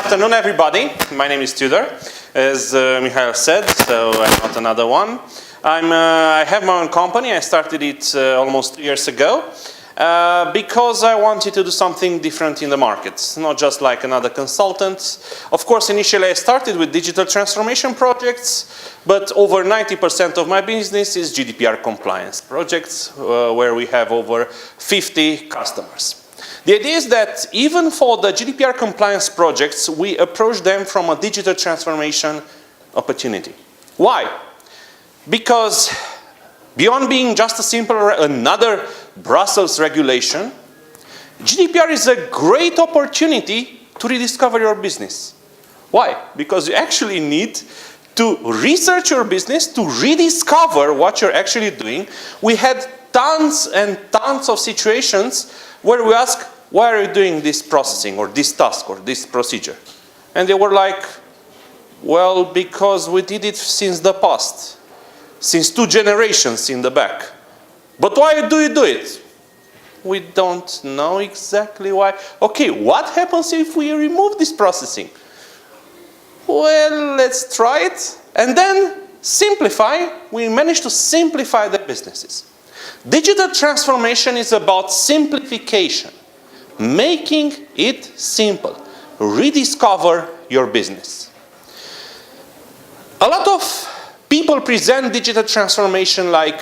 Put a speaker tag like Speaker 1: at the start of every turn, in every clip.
Speaker 1: afternoon, everybody. My name is Tudor, as Michael said, so I'm not another one. I have my own company. I started it almost 2 years ago because I wanted to do something different in the market, not just like another consultant. Of course, initially I started with digital transformation projects, but over 90% of my business is GDPR compliance projects, where we have over 50 customers. The idea is that even for the GDPR compliance projects, we approach them from a digital transformation opportunity. Why? Because beyond being just a simple another Brussels regulation, GDPR is a great opportunity to rediscover your business. Why? Because you actually need to research your business, to rediscover what you're actually doing. We had tons and tons of situations where we ask, why are you doing this processing or this task or this procedure? And they were like, well, because we did it since the past, since 2 generations in the back. But why do you do it? We don't know exactly why. Okay, what happens if we remove this processing? Well, let's try it. And then simplify. We managed to simplify the businesses. Digital transformation is about simplification, making it simple, rediscover your business. A lot of people present digital transformation like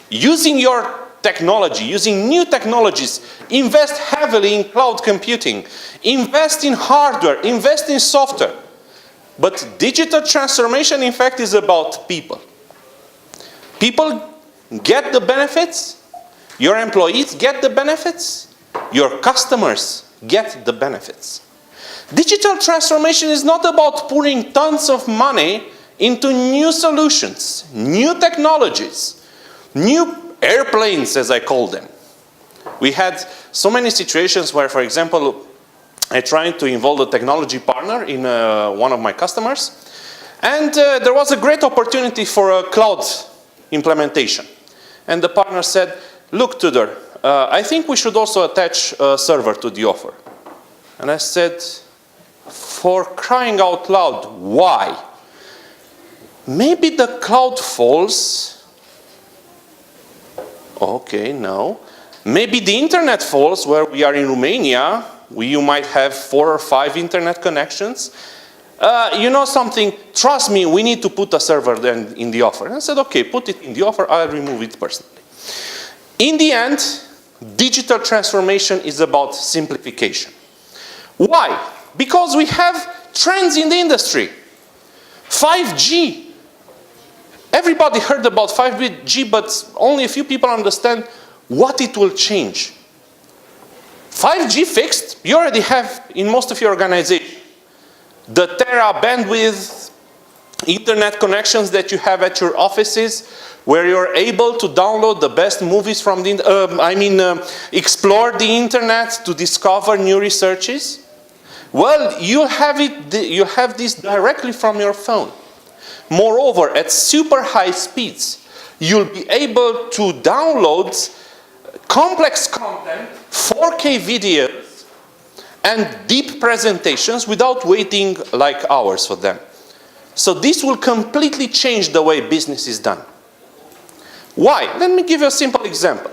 Speaker 1: using your technology, using new technologies, invest heavily in cloud computing, invest in hardware, invest in software. But digital transformation, in fact, is about people. People get the benefits, your employees get the benefits, your customers get the benefits. Digital transformation is not about pouring tons of money into new solutions, new technologies, new airplanes, as I call them. We had so many situations where, for example, I tried to involve a technology partner in one of my customers, and there was a great opportunity for a cloud implementation. And the partner said, look, Tudor, I think we should also attach a server to the offer. And I said, for crying out loud, why? Maybe the cloud falls. Okay, no. Maybe the internet falls, where we are in Romania. You might have 4 or 5 internet connections. You know something, trust me, we need to put a server then in the offer. And I said, okay, put it in the offer, I'll remove it personally. In the end, digital transformation is about simplification. Why? Because we have trends in the industry. 5G. Everybody heard about 5G, but only a few people understand what it will change. 5G fixed, you already have in most of your organization. The tera bandwidth internet connections that you have at your offices, where you're able to download the best movies from the, explore the internet to discover new researches. Well, you have this directly from your phone. Moreover, at super high speeds, you'll be able to download complex content, 4K videos, and deep presentations without waiting like hours for them. So this will completely change the way business is done. Why? Let me give you a simple example.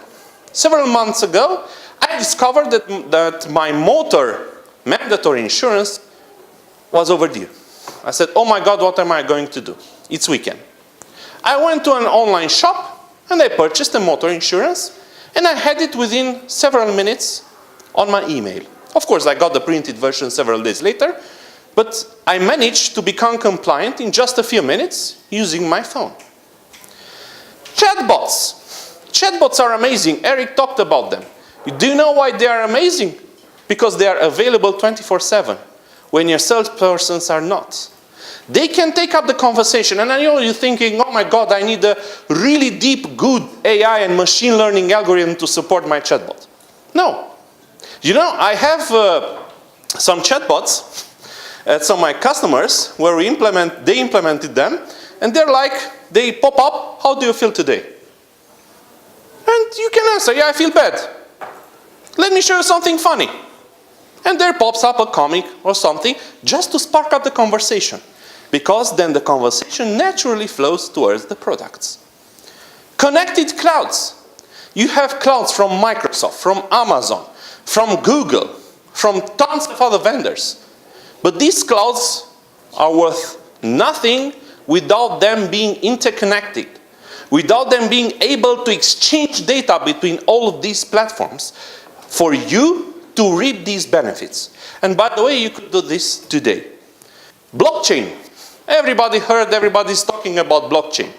Speaker 1: Several months ago, I discovered that my motor mandatory insurance was overdue. I said, oh my God, what am I going to do? It's weekend. I went to an online shop and I purchased a motor insurance, and I had it within several minutes on my email. Of course, I got the printed version several days later, but I managed to become compliant in just a few minutes using my phone. Chatbots. Chatbots are amazing. Eric talked about them. Do you know why they are amazing? Because they are available 24/7, when your salespersons are not. They can take up the conversation, and I know you're thinking, oh my God, I need a really deep, good AI and machine learning algorithm to support my chatbot. No. You know, I have some chatbots at some of my customers where they implemented them, and they're like, they pop up, how do you feel today? And you can answer, yeah, I feel bad. Let me show you something funny. and there pops up a comic or something just to spark up the conversation, because then the conversation naturally flows towards the products. Connected clouds. You have clouds from Microsoft, from Amazon, from Google, from tons of other vendors. But these clouds are worth nothing without them being interconnected, without them being able to exchange data between all of these platforms for you to reap these benefits. And by the way, you could do this today. Blockchain. Everybody heard, everybody's talking about blockchain.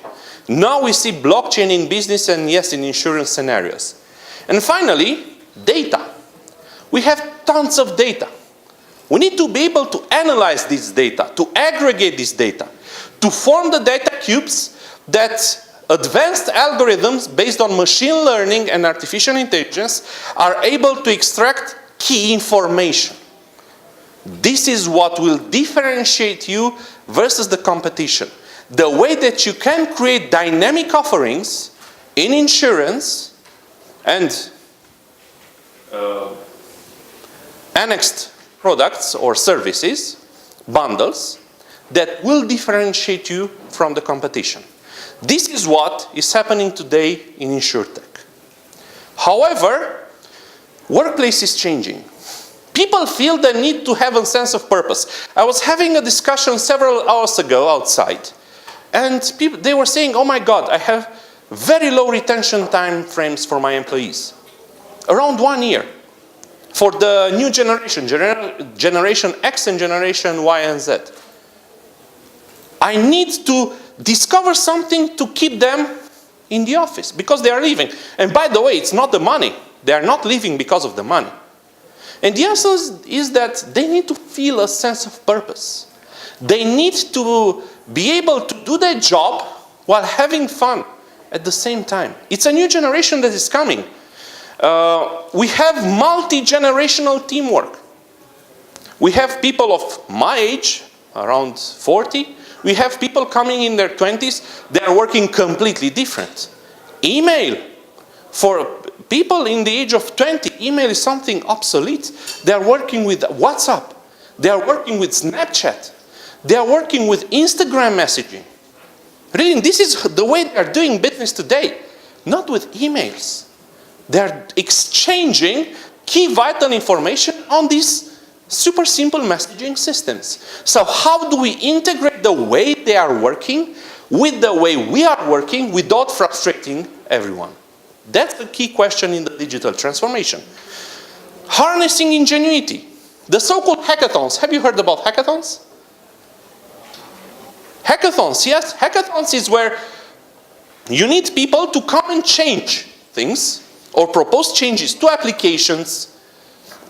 Speaker 1: Now we see blockchain in business and yes, in insurance scenarios. And finally, data. We have tons of data. We need to be able to analyze this data, to aggregate this data, to form the data cubes that advanced algorithms based on machine learning and artificial intelligence are able to extract key information. This is what will differentiate you versus the competition. The way that you can create dynamic offerings in insurance and annexed products or services, bundles, that will differentiate you from the competition. This is what is happening today in InsurTech. However, workplace is changing. People feel the need to have a sense of purpose. I was having a discussion several hours ago outside, and they were saying, oh my God, I have very low retention time frames for my employees. Around 1 year. For the new generation, Generation X and Generation Y and Z. I need to discover something to keep them in the office because they are leaving. And by the way, it's not the money. They are not leaving because of the money. And the answer is that they need to feel a sense of purpose. They need to be able to do their job while having fun at the same time. It's a new generation that is coming. We have multi-generational teamwork. We have people of my age, around 40. We have people coming in their 20s. They are working completely different. Email. For people in the age of 20, email is something obsolete. They are working with WhatsApp. They are working with Snapchat. They are working with Instagram messaging. Really, this is the way they are doing business today, not with emails. They're exchanging key vital information on these super simple messaging systems. So how do we integrate the way they are working with the way we are working without frustrating everyone? That's the key question in the digital transformation. Harnessing ingenuity. The so-called hackathons. Have you heard about hackathons? Hackathons, yes. Hackathons is where you need people to come and change things or propose changes to applications,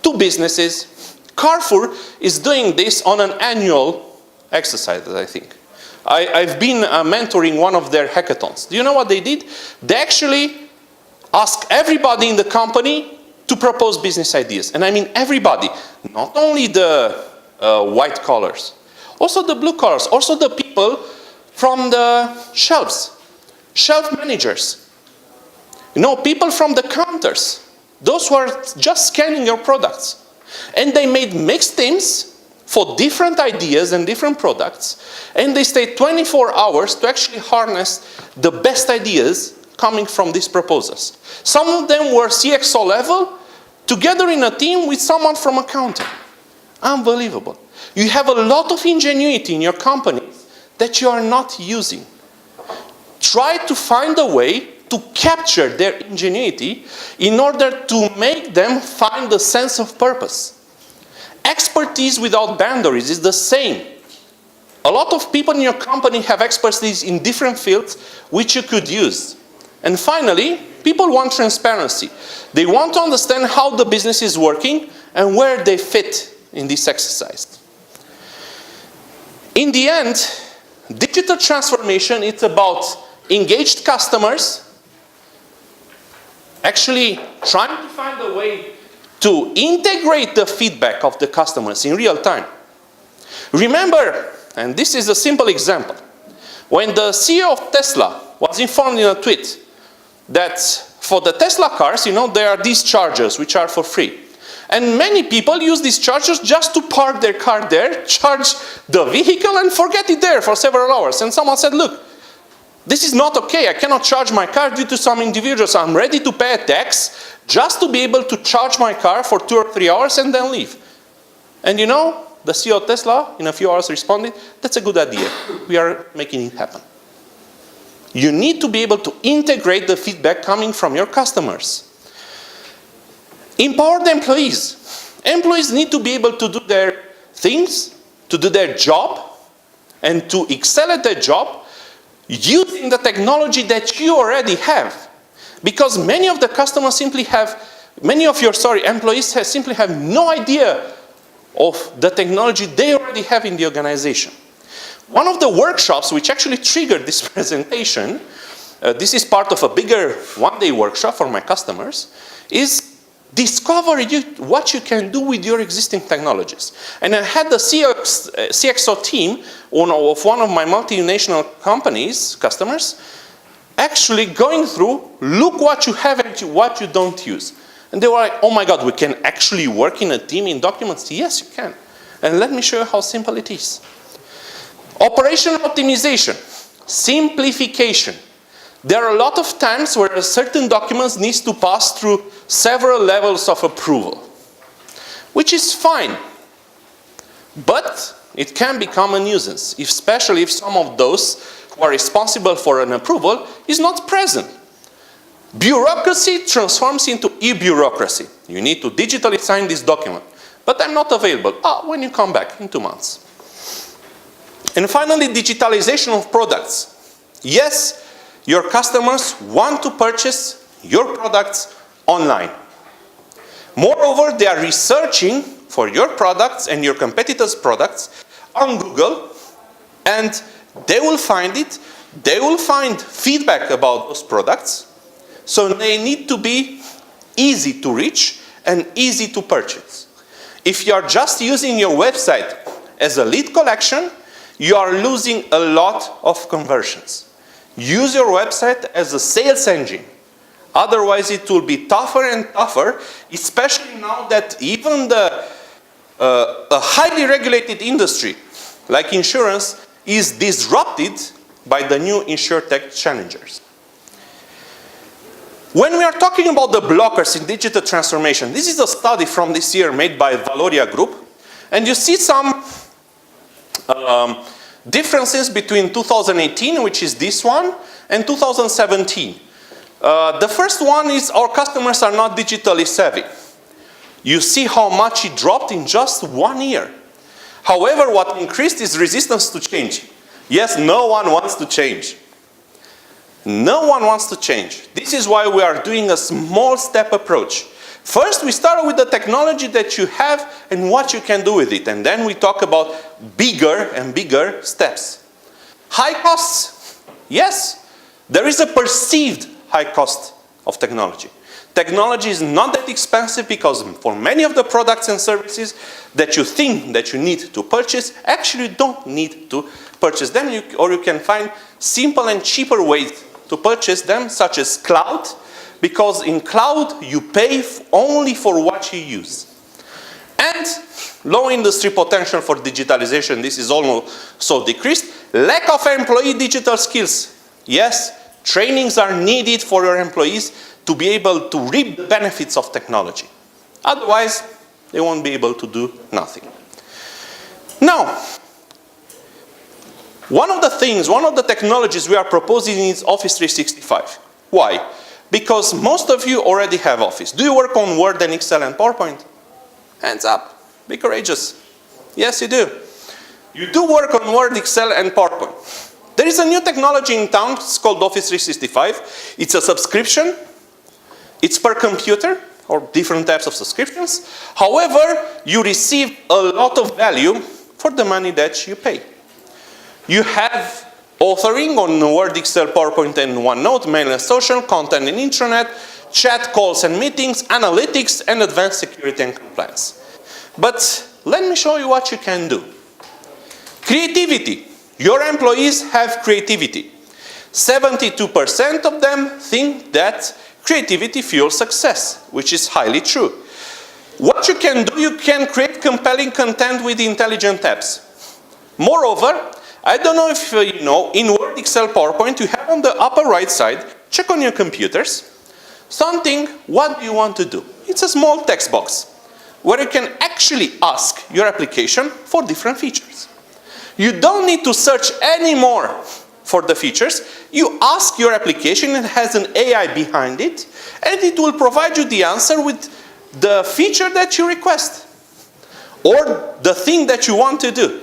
Speaker 1: to businesses. Carrefour is doing this on an annual exercise, I think. I've been mentoring one of their hackathons. Do you know what they did? They actually asked everybody in the company to propose business ideas. And I mean everybody, not only the white collars, also the blue collars, also the people from the shelves, shelf managers. You know, people from the counters, those who are just scanning your products. And they made mixed teams for different ideas and different products. And they stayed 24 hours to actually harness the best ideas coming from these proposals. Some of them were CXO level, together in a team with someone from accounting. Unbelievable. You have a lot of ingenuity in your company that you are not using. Try to find a way to capture their ingenuity in order to make them find a sense of purpose. Expertise without boundaries is the same. A lot of people in your company have expertise in different fields which you could use. And finally, people want transparency. They want to understand how the business is working and where they fit in this exercise. In the end, digital transformation is about engaged customers, actually trying to find a way to integrate the feedback of the customers in real time. Remember, and this is a simple example, when the CEO of Tesla was informed in a tweet that for the Tesla cars, you know, there are these chargers which are for free. And many people use these chargers just to park their car there, charge the vehicle, and forget it there for several hours. And someone said, look, this is not okay. I cannot charge my car due to some individuals. I'm ready to pay a tax just to be able to charge my car for 2 or 3 hours and then leave. And you know, the CEO of Tesla in a few hours responded, that's a good idea. We are making it happen. You need to be able to integrate the feedback coming from your customers. Empower the employees. Employees need to be able to do their things, to do their job, and to excel at their job using the technology that you already have. Because many of the customers simply have, many of your, employees simply have no idea of the technology they already have in the organization. One of the workshops which actually triggered this presentation, this is part of a bigger one-day workshop for my customers, is discover what you can do with your existing technologies. And I had the CXO team of one of my multinational companies, customers, actually going through, look what you have and what you don't use. And they were like, oh my God, we can actually work in a team in documents? Yes, you can. And let me show you how simple it is. Operational optimization, simplification. There are a lot of times where a certain document needs to pass through several levels of approval, which is fine, but it can become a nuisance, especially if some of those who are responsible for an approval is not present. Bureaucracy transforms into e-bureaucracy. You need to digitally sign this document, but I'm not available. When you come back in 2 months. And finally, digitalization of products. Yes, your customers want to purchase your products online. Moreover, they are researching for your products and your competitors' products on Google, and they will find it. They will find feedback about those products. So they need to be easy to reach and easy to purchase. If you are just using your website as a lead collection, you are losing a lot of conversions. Use your website as a sales engine. Otherwise, it will be tougher and tougher, especially now that even a highly regulated industry, like insurance, is disrupted by the new insurtech challengers. When we are talking about the blockers in digital transformation, this is a study from this year made by Valoria Group, and you see some differences between 2018, which is this one, and 2017. The first one is our customers are not digitally savvy. You see how much it dropped in just 1 year. However, what increased is resistance to change. Yes, no one wants to change. No one wants to change. This is why we are doing a small step approach. First, we start with the technology that you have and what you can do with it. And then we talk about bigger and bigger steps. High costs. Yes, there is a perceived high cost of technology. Technology is not that expensive because for many of the products and services that you think that you need to purchase, actually you don't need to purchase them, or you can find simple and cheaper ways to purchase them, such as cloud, because in cloud you pay only for what you use. And low industry potential for digitalization, this is almost so decreased. Lack of employee digital skills. Yes, trainings are needed for your employees to be able to reap the benefits of technology. Otherwise, they won't be able to do nothing. Now, one of the technologies we are proposing is Office 365. Why? Because most of you already have Office. Do you work on Word and Excel and PowerPoint? Hands up. Be courageous. Yes, you do. You do work on Word, Excel, and PowerPoint. There is a new technology in town. It's called Office 365. It's a subscription. It's per computer, or different types of subscriptions. However, you receive a lot of value for the money that you pay. You have authoring on Word, Excel, PowerPoint, and OneNote, mail and social, content and intranet, chat, calls and meetings, analytics, and advanced security and compliance. But let me show you what you can do. Creativity. Your employees have creativity. 72% of them think that creativity fuels success, which is highly true. What you can do, you can create compelling content with intelligent apps. Moreover, I don't know if you know, in Word, Excel, PowerPoint, you have on the upper right side, check on your computers, something, what do you want to do? It's a small text box where you can actually ask your application for different features. You don't need to search anymore for the features. You ask your application, it has an AI behind it, and it will provide you the answer with the feature that you request or the thing that you want to do.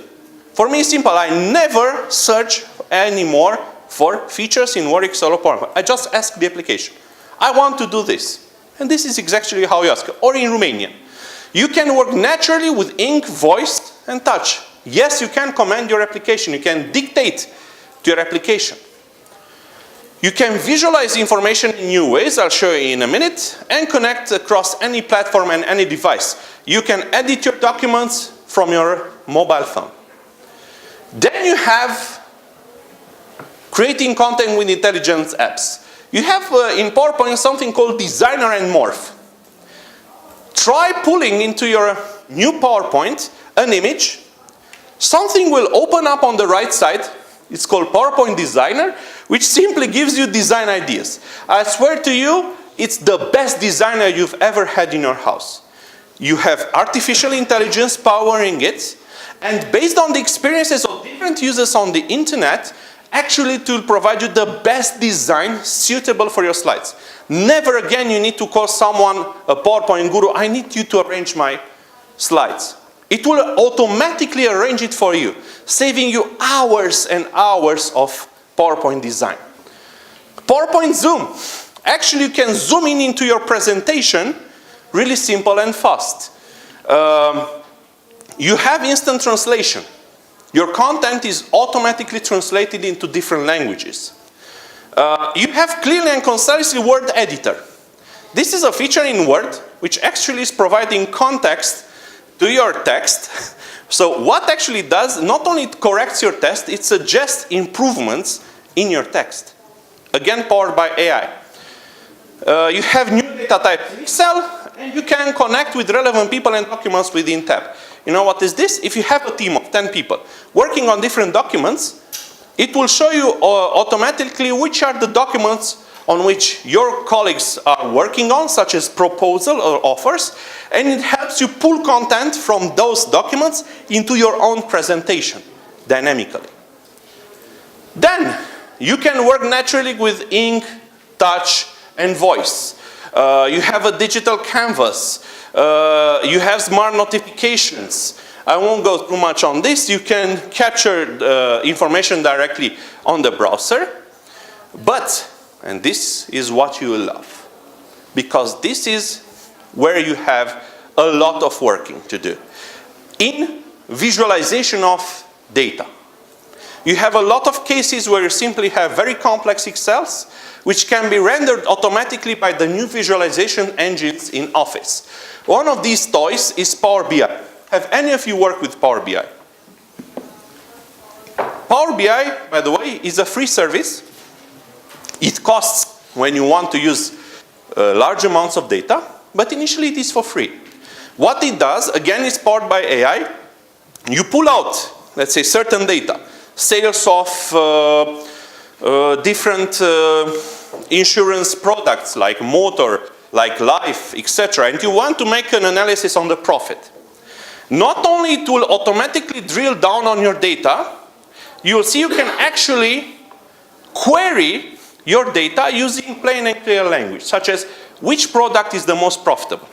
Speaker 1: For me, it's simple. I never search anymore for features in Word, Excel, or PowerPoint. I just ask the application. I want to do this. And this is exactly how you ask. Or in Romanian. You can work naturally with ink, voice, and touch. Yes, you can command your application. You can dictate to your application. You can visualize information in new ways, I'll show you in a minute, and connect across any platform and any device. You can edit your documents from your mobile phone. Then you have creating content with intelligence apps. You have in PowerPoint something called Designer and Morph. Try pulling into your new PowerPoint an image. Something will open up on the right side. It's called PowerPoint Designer, which simply gives you design ideas. I swear to you, it's the best designer you've ever had in your house. You have artificial intelligence powering it, and based on the experiences of different users on the internet, actually it will provide you the best design suitable for your slides. Never again you need to call someone, a PowerPoint guru, I need you to arrange my slides. It will automatically arrange it for you, saving you hours and hours of PowerPoint design. PowerPoint Zoom. Actually, you can zoom in into your presentation, really simple and fast. You have instant translation. Your content is automatically translated into different languages. You have clearly and concisely word editor. This is a feature in Word which actually is providing context to your text. So what actually does, not only it corrects your text, it suggests improvements in your text. Again, powered by AI. You have new data type in Excel, and you can connect with relevant people and documents within tab. You know what is this? If you have a team of 10 people working on different documents, it will show you automatically which are the documents on which your colleagues are working on, such as proposal or offers, and it helps you pull content from those documents into your own presentation dynamically. Then you can work naturally with ink, touch, and voice. You have a digital canvas. You have smart notifications. I won't go too much on this. You can capture information directly on the browser. But, and this is what you will love, because this is where you have a lot of working to do. In visualization of data. You have a lot of cases where you simply have very complex Excels, which can be rendered automatically by the new visualization engines in Office. One of these toys is Power BI. Have any of you worked with Power BI? Power BI, by the way, is a free service. It costs when you want to use large amounts of data, but initially it is for free. What it does, again, is powered by AI. You pull out, let's say, certain data. Sales of different insurance products like motor, like life, etc. And you want to make an analysis on the profit. Not only it will automatically drill down on your data, you will see you can actually query your data using plain and clear language, such as which product is the most profitable?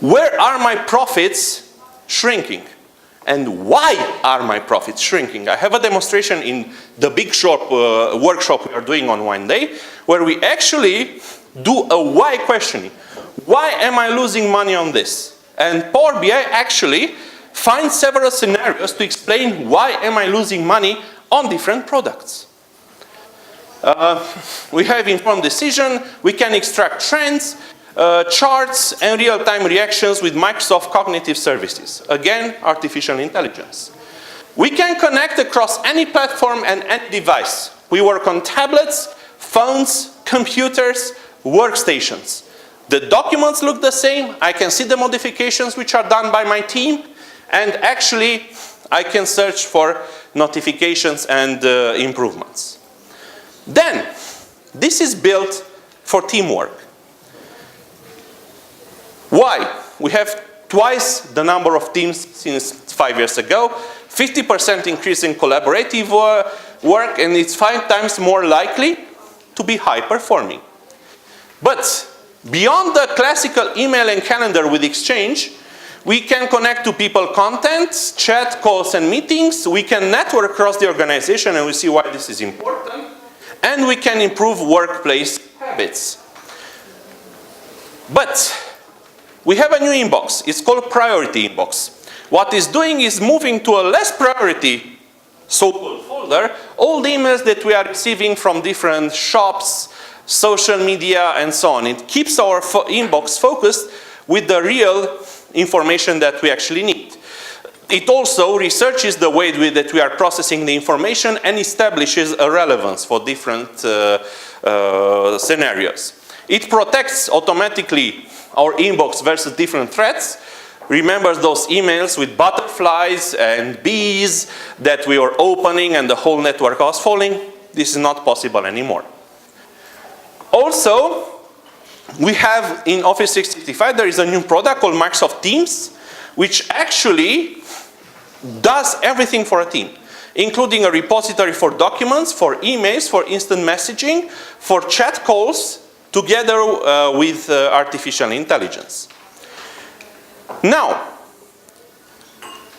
Speaker 1: Where are my profits shrinking? And why are my profits shrinking? I have a demonstration in the big shop, workshop we are doing on one day, where we actually do a why questioning. Why am I losing money on this? And Power BI actually finds several scenarios to explain why am I losing money on different products. We have informed decision, we can extract trends, charts and real-time reactions with Microsoft Cognitive Services. Again, artificial intelligence. We can connect across any platform and any device. We work on tablets, phones, computers, workstations. The documents look the same. I can see the modifications which are done by my team. And actually, I can search for notifications and improvements. Then, this is built for teamwork. Why? We have twice the number of teams since 5 years ago, 50% increase in collaborative work, and it's 5 times more likely to be high-performing. But beyond the classical email and calendar with Exchange, we can connect to people content, chat, calls, and meetings. We can network across the organization, and we see why this is important. And we can improve workplace habits. But we have a new inbox. It's called Priority Inbox. What it's doing is moving to a less priority so-called folder all the emails that we are receiving from different shops, social media, and so on. It keeps our inbox focused with the real information that we actually need. It also researches the way that we are processing the information and establishes a relevance for different scenarios. It protects automatically our inbox versus different threats, remembers those emails with butterflies and bees that we were opening and the whole network was falling. This is not possible anymore. Also, we have in Office 365, there is a new product called Microsoft Teams, which actually does everything for a team, including a repository for documents, for emails, for instant messaging, for chat calls, together with artificial intelligence. Now,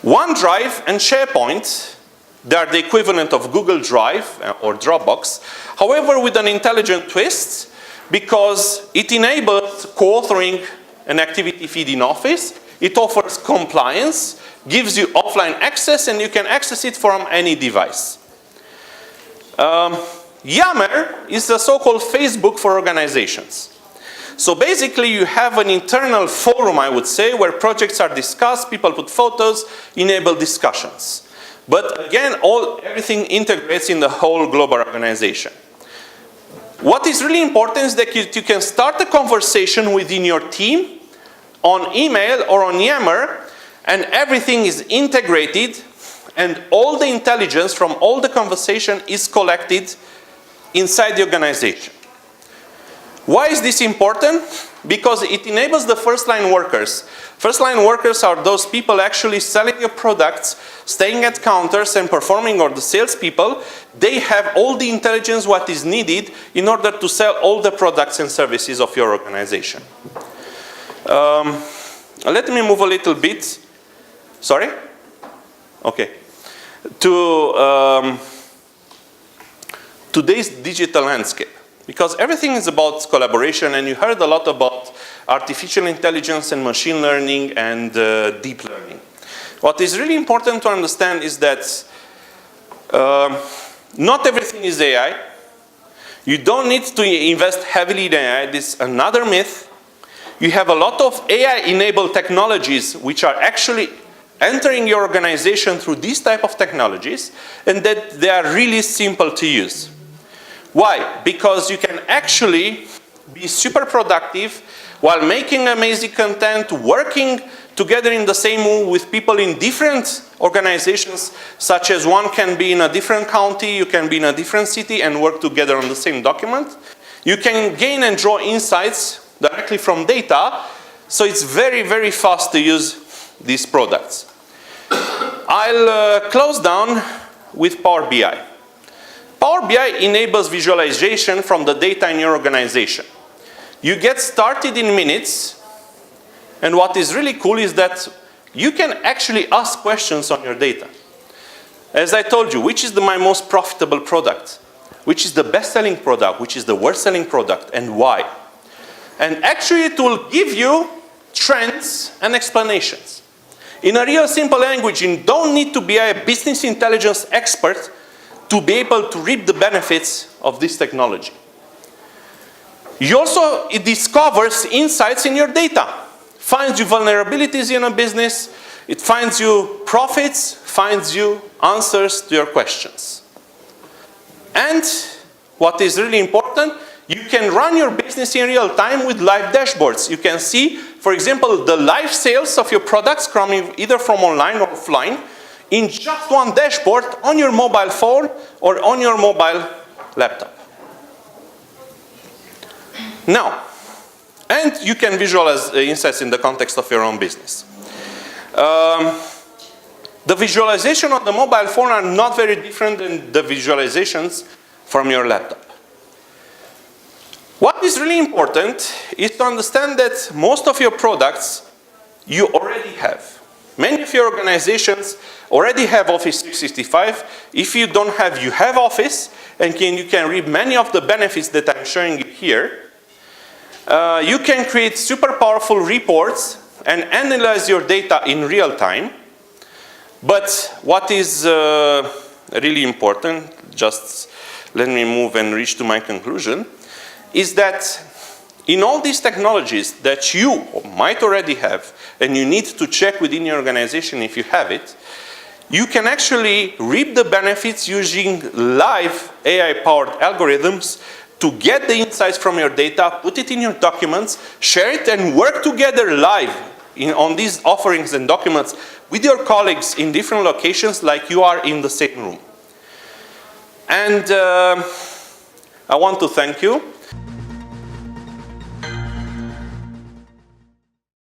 Speaker 1: OneDrive and SharePoint, they are the equivalent of Google Drive or Dropbox, however with an intelligent twist, because it enables co-authoring an activity feed in Office, it offers compliance, gives you offline access, and you can access it from any device. Yammer is the so-called Facebook for organizations. So basically you have an internal forum, I would say, where projects are discussed, people put photos, enable discussions. But again, everything integrates in the whole global organization. What is really important is that you can start a conversation within your team on email or on Yammer, and everything is integrated, and all the intelligence from all the conversation is collected inside the organization. Why is this important? Because it enables the first-line workers. First-line workers are those people actually selling your products, staying at counters and performing, or the salespeople. They have all the intelligence what is needed in order to sell all the products and services of your organization. Let me move a little bit. Sorry? Okay. To today's digital landscape. Because everything is about collaboration, and you heard a lot about artificial intelligence and machine learning and deep learning. What is really important to understand is that not everything is AI. You don't need to invest heavily in AI. This is another myth. You have a lot of AI-enabled technologies which are actually entering your organization through these type of technologies, and that they are really simple to use. Why? Because you can actually be super productive while making amazing content, working together in the same room with people in different organizations, such as one can be in a different county, you can be in a different city and work together on the same document. You can gain and draw insights directly from data, so it's very, very fast to use these products. I'll close down with Power BI. Power BI enables visualization from the data in your organization. You get started in minutes, and what is really cool is that you can actually ask questions on your data. As I told you, which is my most profitable product? Which is the best-selling product? Which is the worst-selling product? And why? And actually it will give you trends and explanations. In a real simple language, you don't need to be a business intelligence expert to be able to reap the benefits of this technology. It discovers insights in your data, finds you vulnerabilities in a business, it finds you profits, finds you answers to your questions. And what is really important, you can run your business in real time with live dashboards. You can see, for example, the live sales of your products coming either from online or offline in just one dashboard on your mobile phone or on your mobile laptop. Now, and you can visualize insights in the context of your own business. The visualization on the mobile phone are not very different than the visualizations from your laptop. What is really important is to understand that most of your products you already have. Many of your organizations already have Office 365. If you don't have, you have Office, and you can reap many of the benefits that I'm showing you here. You can create super powerful reports and analyze your data in real time. But what is really important, just let me move and reach to my conclusion, is that in all these technologies that you might already have, and you need to check within your organization if you have it, you can actually reap the benefits using live AI-powered algorithms to get the insights from your data, put it in your documents, share it, and work together live on these offerings and documents with your colleagues in different locations like you are in the same room. And I want to thank you